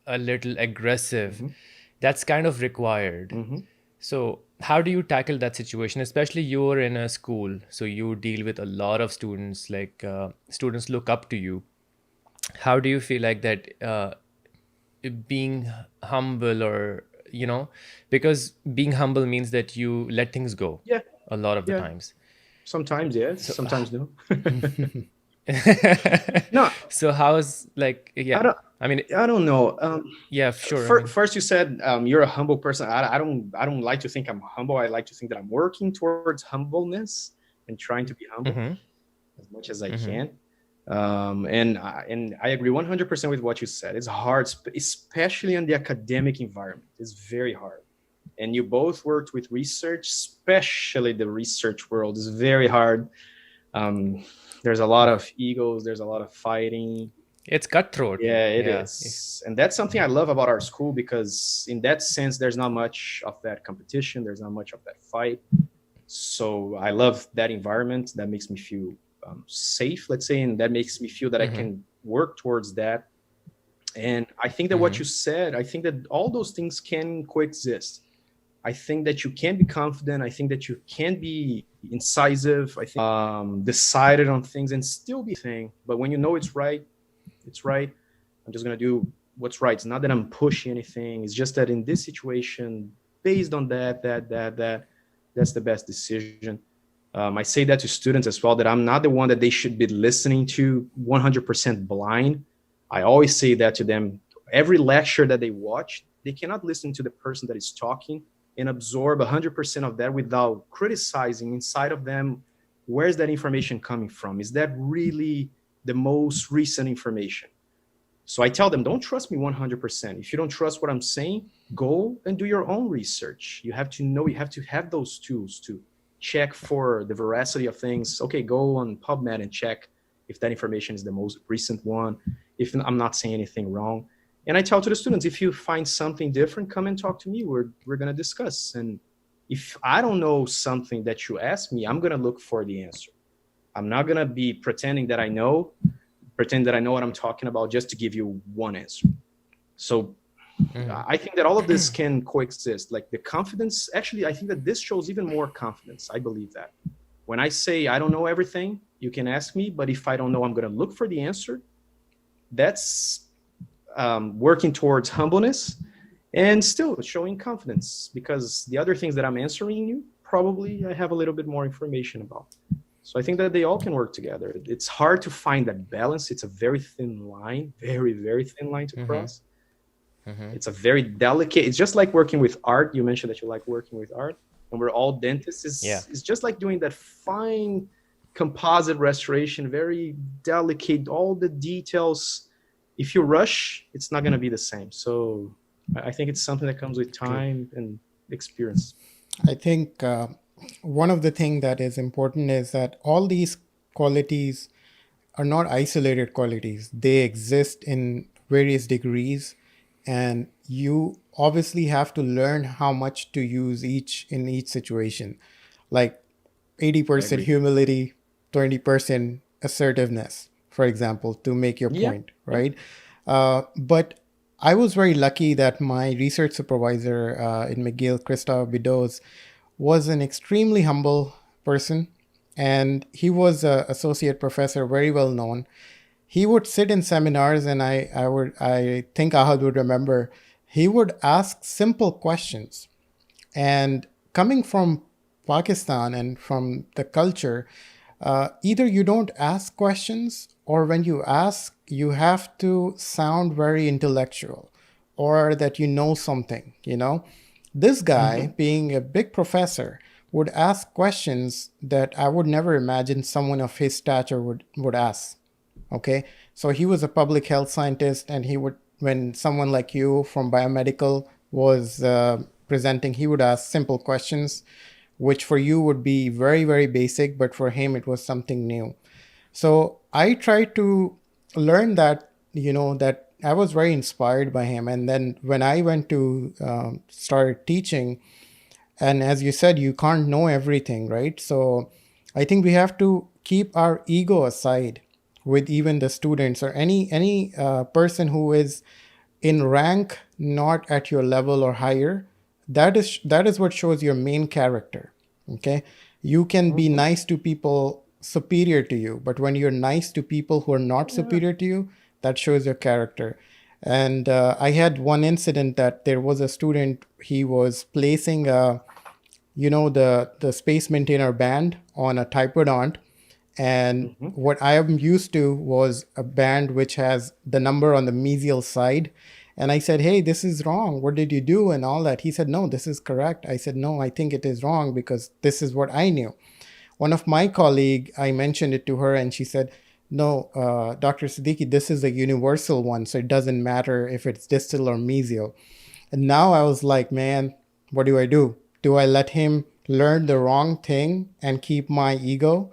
a little aggressive, that's kind of required. So, how do you tackle that situation? Especially you're in a school, so you deal with a lot of students, like students look up to you. How do you feel like that being humble, or, because being humble means that you let things go Yeah, a lot of the yeah. times. Sometimes yes, So, sometimes no. No, so how's like, I yeah, don't. I mean, I don't know. yeah, sure. I mean, First, you said you're a humble person. I don't like to think I'm humble. I like to think that I'm working towards humbleness and trying to be humble mm-hmm, as much as I mm-hmm, can. And I agree 100% with what you said. It's hard, especially in the academic environment. It's very hard. And you both worked with research, especially the research world is very hard. Um, there's a lot of egos. There's a lot of fighting. it's cutthroat. Yeah, it Yeah. is. And that's something I love about our school, because in that sense, there's not much of that competition. There's not much of that fight. So I love that environment. That makes me feel safe, let's say, and that makes me feel that I Mm-hmm, can work towards that. And I think that what mm-hmm, you said, I think that all those things can coexist. I think that you can be confident. I think that you can be incisive. I think decided on things and still be thing. But when you know it's right, it's right. I'm just gonna do what's right. It's not that I'm pushing anything. It's just that in this situation, based on that's the best decision. I say that to students as well, that I'm not the one that they should be listening to 100% blind. I always say that to them. Every lecture that they watch, they cannot listen to the person that is talking and absorb 100% of that without criticizing inside of them. Where's that information coming from? Is that really the most recent information? So I tell them, don't trust me 100%. If you don't trust what I'm saying, go and do your own research. You have to know, you have to have those tools to check for the veracity of things. Okay, go on PubMed and check if that information is the most recent one, if I'm not saying anything wrong. And I tell to the students, if you find something different, come and talk to me. We're going to discuss. And if I don't know something that you ask me, I'm going to look for the answer. I'm not going to be pretend that I know what I'm talking about just to give you one answer. So mm-hmm. I think that all of this can coexist. Like the confidence, actually, I think that this shows even more confidence. I believe that. When I say I don't know everything, you can ask me, but if I don't know, I'm going to look for the answer. That's working towards humbleness and still showing confidence, because the other things that I'm answering you, probably I have a little bit more information about. So I think that they all can work together. It's hard to find that balance. It's a very thin line, very, very thin line to cross. Mm-hmm. It's a very delicate, it's just like working with art. You mentioned that you like working with art. When we're all dentists, Yeah. it's just like doing that fine composite restoration, very delicate, all the details. If you rush, it's not going to be the same. So I think it's something that comes with time and experience. I think one of the things that is important is that all these qualities are not isolated qualities. They exist in various degrees and you obviously have to learn how much to use each in each situation. Like I 80% agree. humility, 20% assertiveness, for example, to make your Yeah. point, Yeah. right? But I was very lucky that my research supervisor in McGill, Christophe Bidos, was an extremely humble person. And he was an associate professor, very well known. He would sit in seminars, and I think Ahad would remember, he would ask simple questions. And coming from Pakistan and from the culture, either you don't ask questions, or when you ask, you have to sound very intellectual or that you know something, you know? This guy, Hmm. being a big professor, would ask questions that I would never imagine someone of his stature would ask. Okay. So he was a public health scientist, and he would, when someone like you from biomedical was presenting, he would ask simple questions, which for you would be very, very basic, but for him, it was something new. So I tried to learn that, that I was very inspired by him. And then when I went to start teaching, and as you said, you can't know everything, right? So I think we have to keep our ego aside with even the students, or any person who is in rank not at your level or higher. That is what shows your main character. Okay, you can be Hmm. nice to people superior to you, but when you're nice to people who are not Yeah. superior to you, that shows your character. And I had one incident that there was a student, he was placing the space maintainer band on a typodont. And Hmm. what I am used to was a band which has the number on the mesial side. And I said, hey, this is wrong. What did you do? And all that. He said, no, this is correct. I said, no, I think it is wrong because this is what I knew. One of my colleague, I mentioned it to her, and she said, no, Dr. Siddiqui, this is a universal one. So it doesn't matter if it's distal or mesial. And now I was like, man, what do I do? Do I let him learn the wrong thing and keep my ego?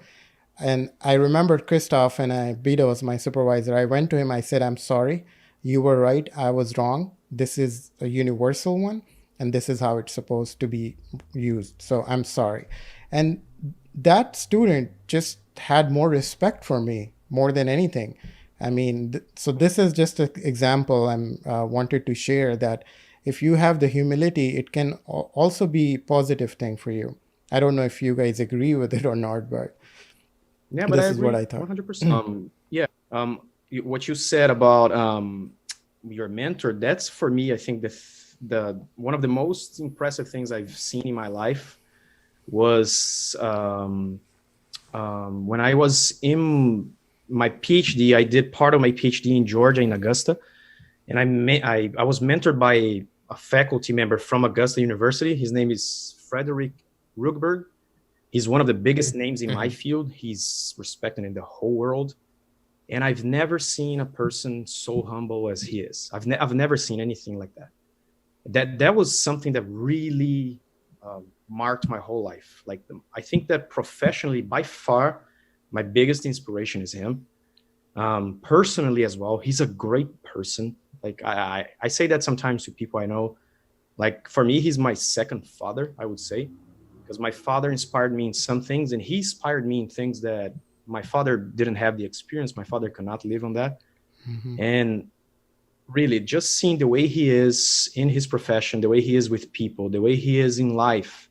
And I remembered Christoph, and Bida was my supervisor. I went to him, I said, I'm sorry. You were right. I was wrong. This is a universal one, and this is how it's supposed to be used. So I'm sorry. And that student just had more respect for me more than anything. I mean, so this is just an example I'm wanted to share, that if you have the humility, it can also be a positive thing for you. I don't know if you guys agree with it or not, but Yeah, but I this is what agree I thought. 100%. Yeah. What you said about your mentor, that's for me, I think the one of the most impressive things I've seen in my life was when I was in my PhD. I did part of my PhD in Georgia, in Augusta, and I was mentored by a faculty member from Augusta University. His name is Frederick Rugberg. He's one of the biggest names in my Mhm. field. He's respected in the whole world. And I've never seen a person so humble as he is. I've never seen anything like that. That was something that really marked my whole life. Like I think that professionally, by far, my biggest inspiration is him. Personally as well, he's a great person. Like I say that sometimes to people I know. Like for me, he's my second father, I would say, because my father inspired me in some things, and he inspired me in things that my father didn't have the experience. My father could not live on that. Hmm. And really, just seeing the way he is in his profession, the way he is with people, the way he is in life,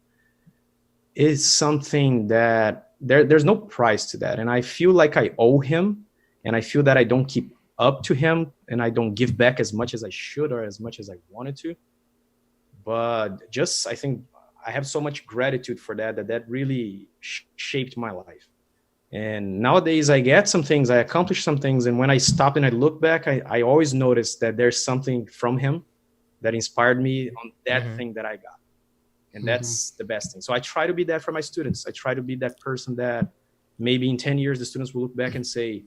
is something that there's no price to that. And I feel like I owe him, and I feel that I don't keep up to him, and I don't give back as much as I should or as much as I wanted to. But just I think I have so much gratitude for that really shaped my life. And nowadays I get some things, I accomplish some things, and when I stop and I look back, I always notice that there's something from him that inspired me on that Mhm. thing that I got. And Hmm. that's the best thing. So I try to be that for my students. I try to be that person that maybe in 10 years the students will look back and say,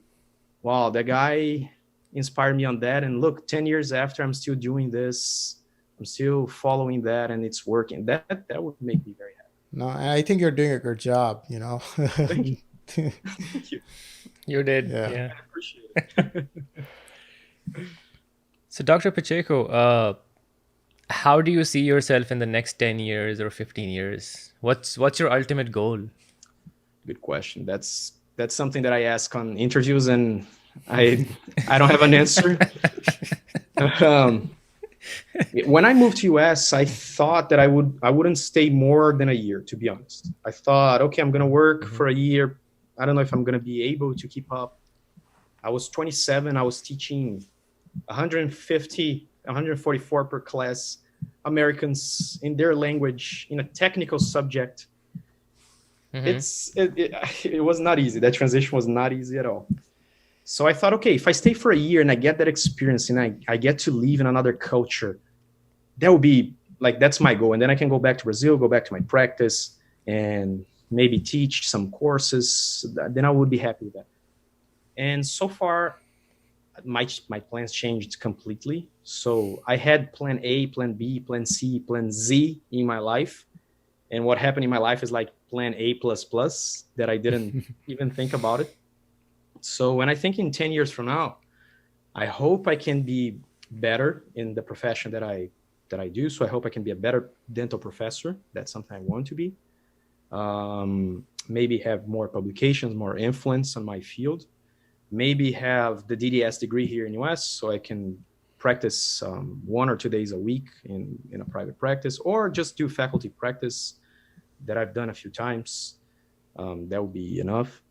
wow, that guy inspired me on that. And look, 10 years after, I'm still doing this. I'm still following that, and it's working. That would make me very happy. No, and I think you're doing a good job, you know. Thank you. Thank you. You did, Yeah. yeah. I appreciate it. So, Dr. Pacheco, how do you see yourself in the next 10 years or 15 years? What's your ultimate goal? Good question. That's something that I ask on interviews, and I I don't have an answer. um, when I moved to US, I thought that I wouldn't stay more than a year. To be honest, I thought, okay, I'm gonna work Mhm. for a year. I don't know if I'm gonna be able to keep up. I was 27. I was teaching 150, 144 per class, Americans in their language in a technical subject. Mhm. It was not easy. That transition was not easy at all. So I thought, okay, if I stay for a year and I get that experience and I get to live in another culture, that would be like, that's my goal. And then I can go back to Brazil, go back to my practice, and maybe teach some courses. Then I would be happy with that. And so far, my plans changed completely. So I had plan A, plan B, plan C, plan Z in my life. And what happened in my life is like plan A plus plus that I didn't even think about it. So when I think in 10 years from now, I hope I can be better in the profession that I do. So I hope I can be a better dental professor. That's something I want to be. Maybe have more publications, more influence on my field. Maybe have the DDS degree here in US so I can practice 1 or 2 days a week in a private practice, or just do faculty practice that I've done a few times. That would be enough.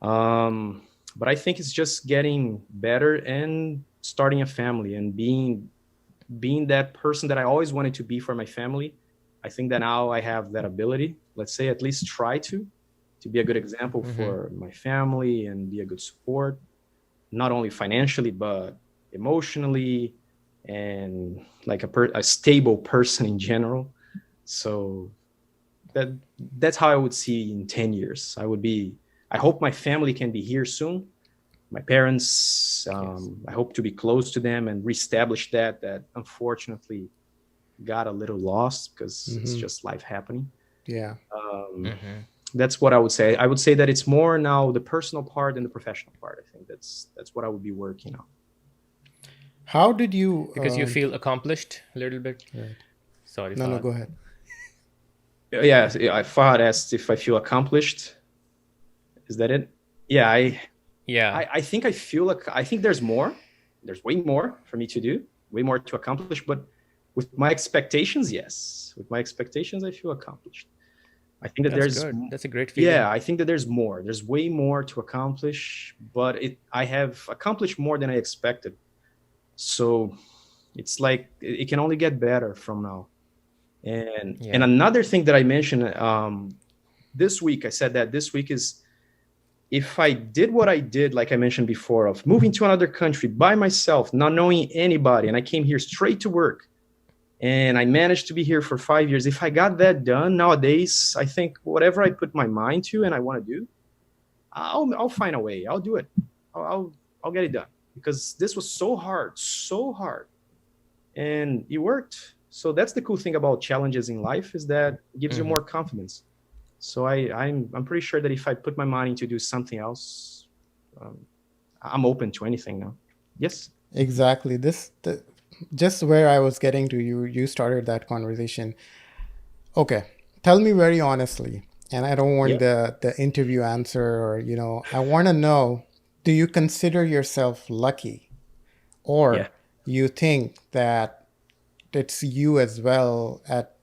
But I think it's just getting better and starting a family and being that person that I always wanted to be for my family. I think that now I have that ability. Let's say at least try to be a good example Mhm. for my family and be a good support, not only financially but emotionally, and like a stable person in general. So that that's how I would see in 10 years. I hope my family can be here soon. My parents, Yes. I hope to be close to them and reestablish that unfortunately got a little lost because it's Hmm. just life happening. Yeah. Um, Mhm. that's what I would say. I would say that it's more now the personal part than the professional part. I think that's what I would be working on. How did you? Because you feel accomplished a little bit. Right. Sorry, No, no, Fahad. go ahead. Yeah, Fahad asked if I feel accomplished. Is that it? Yeah, Yeah. I think I feel like I think there's more. There's way more for me to do, way more to accomplish. But with my expectations, yes. With my expectations, I feel accomplished. I think that That's there's, good. That's a great yeah, feeling. I think that there's more. There's way more to accomplish, but I have accomplished more than I expected. So it's like it can only get better from now. And Yeah. another thing that I mentioned this week, I said that this week is, if I did what I did, like I mentioned before, of moving to another country by myself, not knowing anybody, and I came here straight to work, and I managed to be here for 5 years. If I got that done nowadays, I think whatever I put my mind to and I want to do, I'll find a way. I'll do it. I'll get it done, because this was so hard, and it worked. So that's the cool thing about challenges in life, is that it gives you Mhm. more confidence. So I'm pretty sure that if I put my mind to do something else, um, I'm open to anything now. Yes. Exactly. Just where I was getting to, you started that conversation. Okay, tell me very honestly, and I don't want Yeah. the interview answer, or I want to know, do you consider yourself lucky, Yeah. or you think that it's you as well at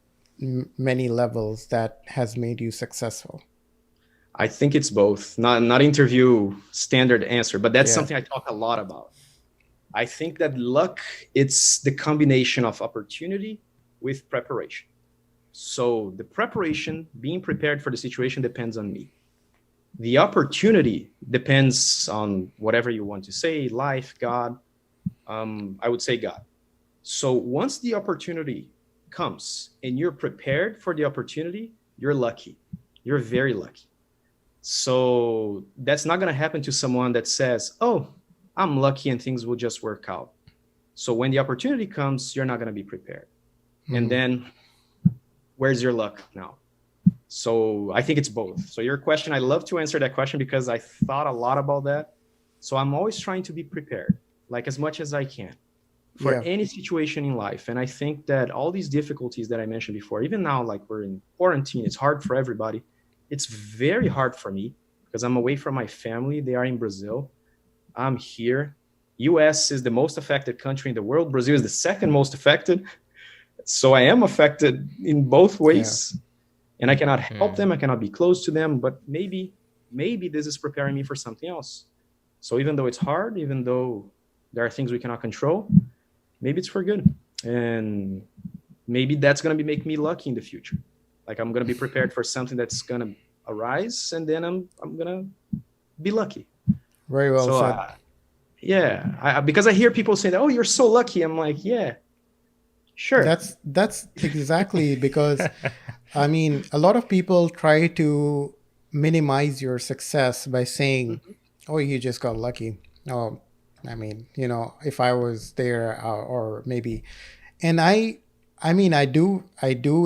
many levels that has made you successful? I think it's both. Not interview standard answer, but that's Yeah. something I talk a lot about. I think that luck, it's the combination of opportunity with preparation. So the preparation, being prepared for the situation, depends on me. The opportunity depends on whatever you want to say, life, God. I would say God. So once the opportunity comes and you're prepared for the opportunity, you're lucky. You're very lucky. So that's not going to happen to someone that says, oh, I'm lucky and things will just work out. So when the opportunity comes, you're not going to be prepared. And Hmm. then where's your luck now? So I think it's both. So your question, I love to answer that question because I thought a lot about that. So I'm always trying to be prepared, like as much as I can. for Yeah. any situation in life. And I think that all these difficulties that I mentioned before, even now, like we're in quarantine, it's hard for everybody. It's very hard for me because I'm away from my family. They are in Brazil. I'm here. US is the most affected country in the world. Brazil is the second most affected. So I am affected in both Yeah. ways. And I cannot help Hmm. them. I cannot be close to them. But maybe this is preparing me for something else. So even though it's hard, even though there are things we cannot control, maybe it's for good. And maybe that's going to be make me lucky in the future. Like I'm going to be prepared for something that's going to arise, and then I'm going to be lucky. Very well So said. yeah, because I hear people say that, oh, you're so lucky. I'm like, yeah, sure. That's exactly because I mean, a lot of people try to minimize your success by saying, Mhm. "Oh, you just got lucky." Oh, I mean, if I was there, or maybe, and I mean, I do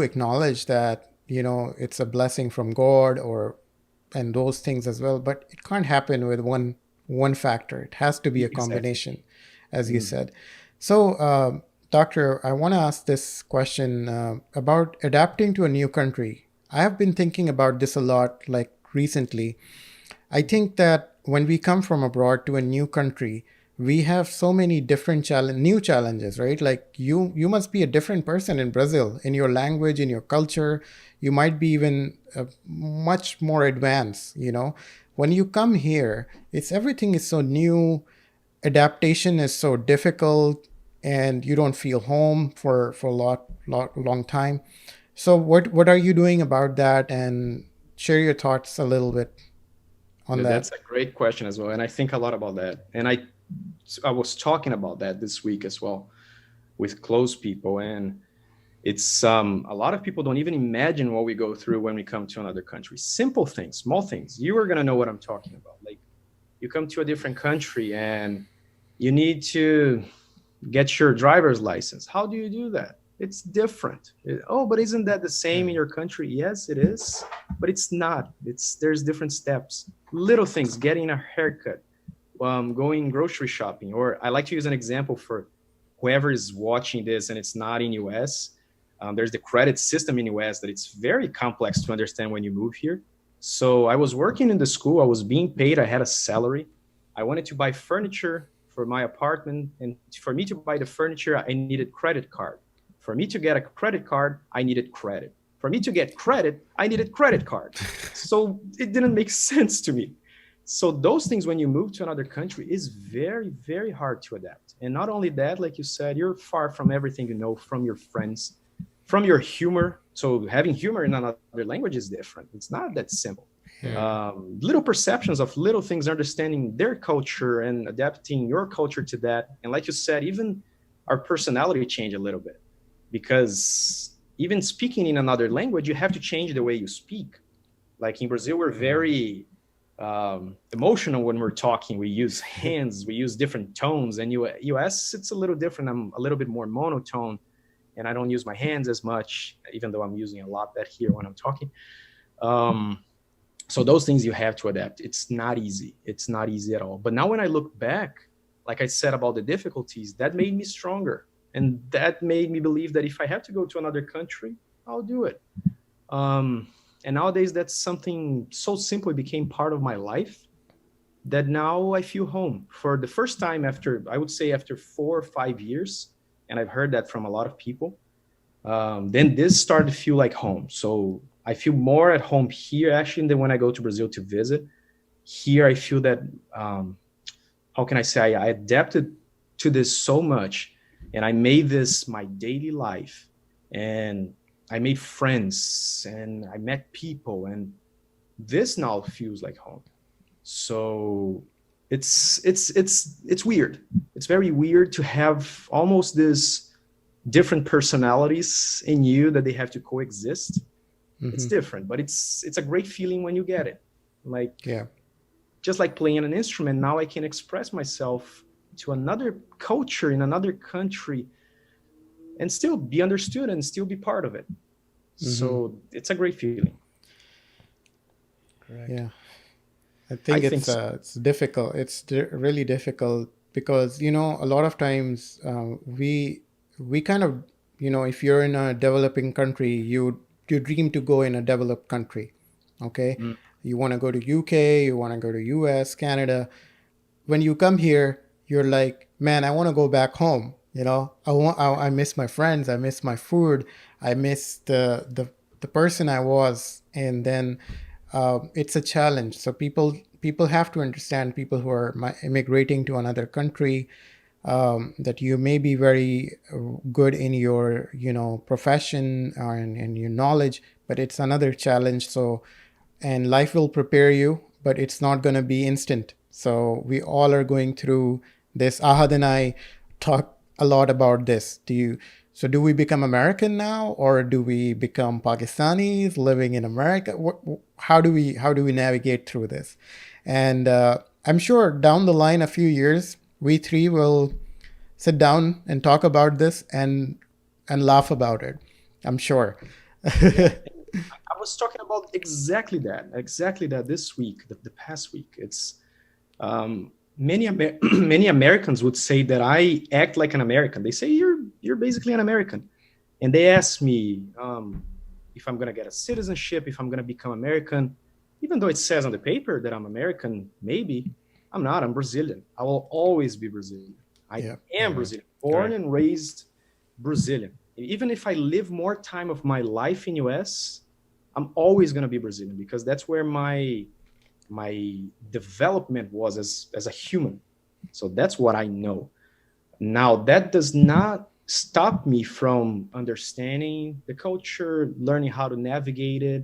acknowledge that it's a blessing from God, or and those things as well. But it can't happen with one factor. It has to be a Exactly. combination, as you Mhm. said. So, Doctor, I want to ask this question about adapting to a new country. I have been thinking about this a lot, like recently. I think that when we come from abroad to a new country, we have so many different new challenges, right? Like you must be a different person in Brazil, in your language, in your culture. You might be even much more advanced. When you come here, it's everything is so new. Adaptation is so difficult, and you don't feel home for a long time. So what are you doing about that? And share your thoughts a little bit on That's that. a great question as well, and I think a lot about that. And I was talking about that this week as well with close people, and it's a lot of people don't even imagine what we go through when we come to another country. Simple things, small things. You are gonna know what I'm talking about. Like you come to a different country and you need to get your driver's license. How do you do that? It's different. Oh, but isn't that the same in Hmm. your country? Yes, it is, but it's not. There's different steps. Little things, getting a haircut, going grocery shopping, or I like to use an example for whoever is watching this and it's not in US. There's the credit system in US that it's very complex to understand when you move here. So I was working in the school. I was being paid. I had a salary. I wanted to buy furniture for my apartment, and for me to buy the furniture, I needed credit card. For me to get a credit card, I needed credit. For me to get credit, I needed credit card. So it didn't make sense to me. So those things when you move to another country is very, very hard to adapt. And not only that, like you said, you're far from everything you know, from your friends, from your humor. So having humor in another language is different. It's not that simple. Hmm. Little perceptions of little things, understanding their culture and adapting your culture to that. And like you said, even our personality change a little bit, because even speaking in another language, you have to change the way you speak. Like in Brazil, we're Hmm. very emotional when we're talking. We use hands, we use different tones. And US, it's a little different. I'm a little bit more monotone, and I don't use my hands as much, even though I'm using a lot that here when I'm talking. Um, so those things you have to adapt. It's not easy. It's not easy at all. But now when I look back, like I said about the difficulties, that made me stronger. And that made me believe that if I have to go to another country, I'll do it. Um, and nowadays, that's something so simple. It became part of my life that now I feel home for the first time after, I would say, after 4 or 5 years. And I've heard that from a lot of people. Then this started to feel like home. So I feel more at home here actually than when I go to Brazil to visit. Here, I feel that, how can I say, I adapted to this so much, and I made this my daily life. And I made friends and I met people, and this now feels like home. So it's weird. It's very weird to have almost this different personalities in you that they have to coexist. It's Hmm. different, but it's a great feeling when you get it. Like Yeah. just like playing an instrument, now I can express myself to another culture in another country and still be understood and still be part of it. Hmm. So it's a great feeling. Correct. Yeah. I I think think it's so. it's difficult. It's really difficult because a lot of times we kind of, if you're in a developing country, you dream to go in a developed country. Okay, Mm. you want to go to UK, you want to go to US, Canada. When you come here, you're like, man, I want to go back home. I miss my friends, I miss my food, I miss the person I was. And then it's a challenge. So people have to understand, people who are immigrating to another country, that you may be very good in your profession or in your knowledge, but it's another challenge. So, and life will prepare you, but it's not going to be instant. So we all are going through this. Ahad and I talk a lot about this. Do we become American now, or do we become Pakistanis living in America? How do we navigate through this? And I'm sure down the line, a few years, we three will sit down and talk about this and laugh about it. I'm sure. Yeah. I was talking about exactly that this week, the past week. It's many many Americans would say that I act like an American. They say you're basically an American, and they ask me if I'm gonna get a citizenship, if I'm gonna become American, even though it says on the paper that I'm American. Maybe I'm not. I'm Brazilian. I will always be Brazilian. I Yeah. am Brazilian, born and raised Brazilian. Even if I live more time of my life in US, I'm always going to be Brazilian, because that's where my development was as a human. So that's what I know. Now, that does not stop me from understanding the culture, learning how to navigate it,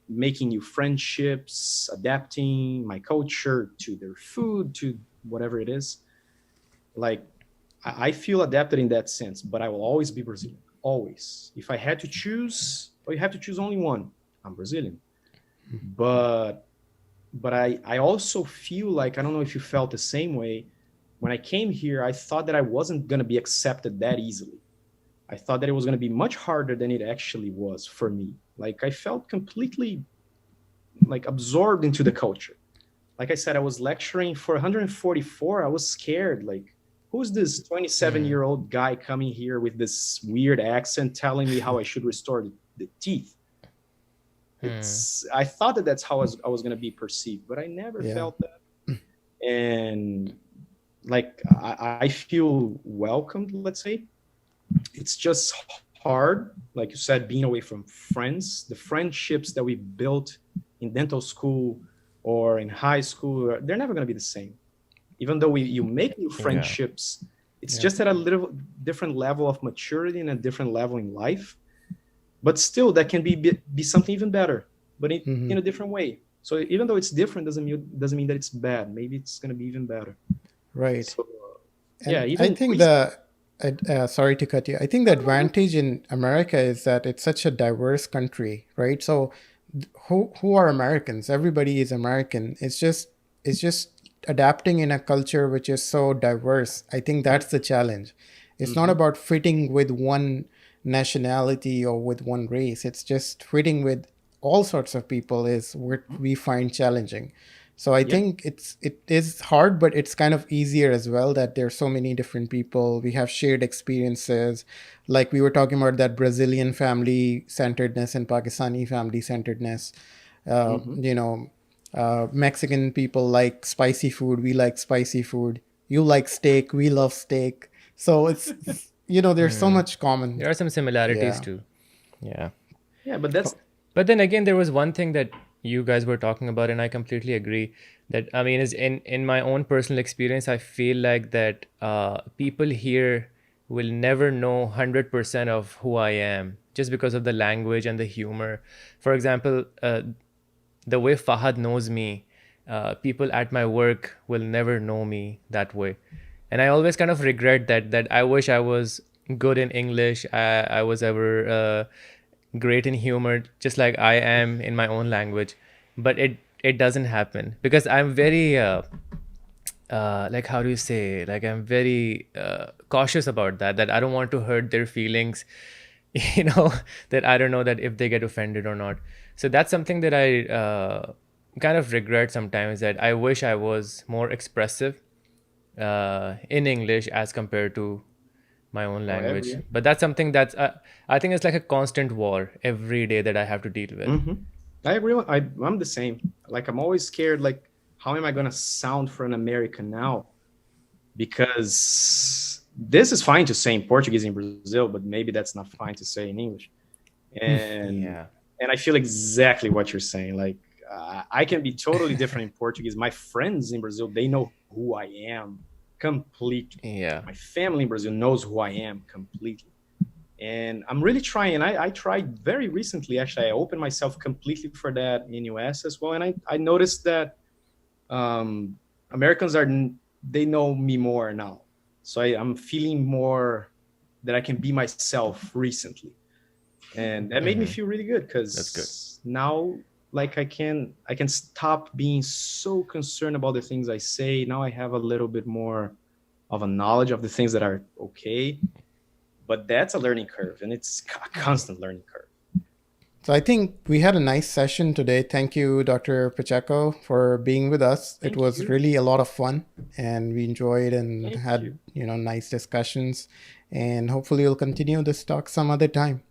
making new friendships, adapting my culture to their food, to whatever it is. Like, I feel adapted in that sense, but I will always be Brazilian. Always. If I had to choose, or you have to choose only one, I'm Brazilian. But I also feel like, I don't know if you felt the same way. When I came here, I thought that I wasn't going to be accepted that easily. I thought that it was going to be much harder than it actually was for me. Like, I felt completely like absorbed into the culture. Like I said, I was lecturing for 144. I was scared. Like, who's this 27-year-old guy coming here with this weird accent telling me how I should restore the teeth? I thought that that's how I was going to be perceived, but I never felt that. And like, I feel welcomed, let's say. It's just hard, like you said, being away from friends. The friendships that we built in dental school or in high school, they're never going to be the same. Even though you make new friendships, it's just at a little different level of maturity and a different level in life. But still, that can be something even better, but in a different way. So even though it's different, doesn't mean that it's bad. Maybe it's going to be even better. Right. So, I think sorry to cut you. I think the advantage in America is that it's such a diverse country, right? So who are Americans? Everybody is American. It's just adapting in a culture which is so diverse. I think that's the challenge. It's not about fitting with one nationality or with one race. It's just fitting with all sorts of people is what we find challenging. So I think it is hard, but it's kind of easier as well, that there's so many different people. We have shared experiences. Like we were talking about that Brazilian family centeredness and Pakistani family centeredness. Mexican people like spicy food. We like spicy food. You like steak. We love steak. So it's there's so much common. There are some similarities too. Yeah. Yeah, But then again, there was one thing that you guys were talking about, and I completely agree. That, I mean, is in my own personal experience, I feel like that people here will never know 100% of who I am, just because of the language and the humor. For example, the way Fahad knows me, people at my work will never know me that way. And I always kind of regret that I wish I was good in English. I was ever great in humor, just like I am in my own language. But it doesn't happen, because I'm very like, how do you say, like, I'm very cautious about that I don't want to hurt their feelings. That I don't know that if they get offended or not. So that's something that I kind of regret sometimes that I wish I was more expressive in English as compared to my own However, language. yeah. But that's something that's I think it's like a constant war every day that I have to deal with. Hmm. I agree. I'm the same. Like, I'm always scared. Like, how am I gonna sound for an American now? Because this is fine to say in Portuguese in Brazil, but maybe that's not fine to say in English. And Yeah. and I feel exactly what you're saying. Like, I can be totally different in Portuguese. My friends in Brazil, they know who I am completely. Yeah. My family in Brazil knows who I am completely. And I'm really trying. I tried very recently, actually. I opened myself completely for that in US as well. And I noticed that um, Americans they know me more now. So I'm feeling more that I can be myself recently. And that made me feel really good, That's good. because now, like, I can stop being so concerned about the things I say. Now I have a little bit more of a knowledge of the things that are okay, but that's a learning curve, and it's a constant learning curve. So I think we had a nice session today. Thank you, Dr. Pacheco, for being with us. It Thank was you. really a lot of fun, and we enjoyed and Thank had, you. nice discussions. And hopefully we'll continue this talk some other time.